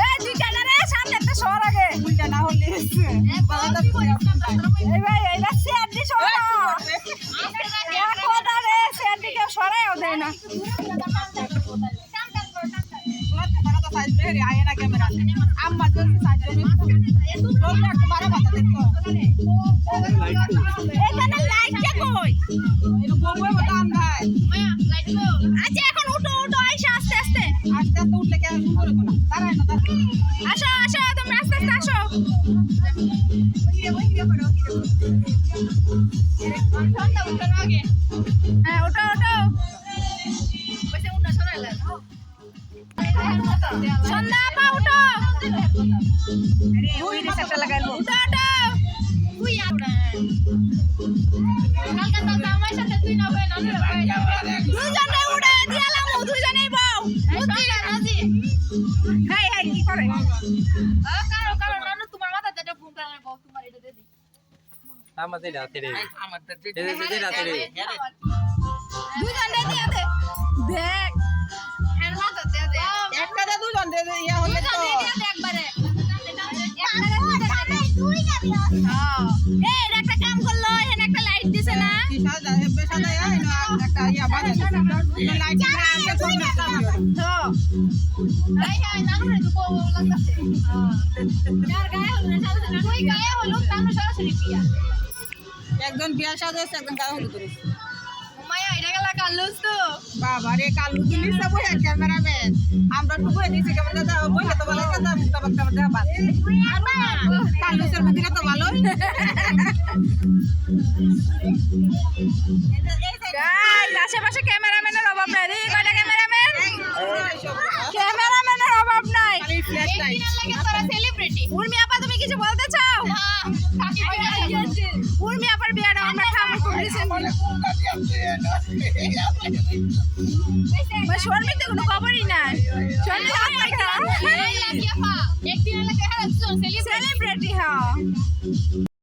এই দুইটা না রে সামনে একটা সর আগে উল্টা না হলে এই ভাই এইটা শেয়ার দি সর কথা রে শেয়ার দি কেউ সরাইও দেয় না এখানে লাইট কে কই আচ্ছা এখন উঠো উঠো আইসা আস্তে আস্তে আসো আসো তোমরা আস্তে আস্তে আসো হ্যাঁ ওঠো ওঠো সন্ধ্যা আপা উঠো উঠো দুজনে উড়ে দিয়ালাম দুজনেই বউ হাই হাই কি করে আমাদের রাতে রে দুজনে দিয়ে দে দেখ একটা কাম করলো এখানে একটা লাইট দিছে না একজন বিয়া সাজাইছে একজন গায়ে হলুদ করেছে কালুস তো বাবা রে কালু জিনিস সব ক্যামেরাম্যান আমরা তো বই দিছি ক্যামেরা দাও বই তো ভালো কথা মুক্তা বক্তা দাও বাস কালু সর বুদ্ধি তো ভালো গাইস আশেপাশে ক্যামেরাম্যানের অভাব নাই রে কয়টা ক্যামেরাম্যান ক্যামেরাম্যানের অভাব নাই ফ্ল্যাশ লাইট উর্মি আপা তুমি কিছু বলতে চাও উর্মি আপার বিয়াটা আমরা খাবো খুব রিসেন্টলি শর্মিতে কোনো খবরই নাই সেলিব্রিটি হ্যাঁ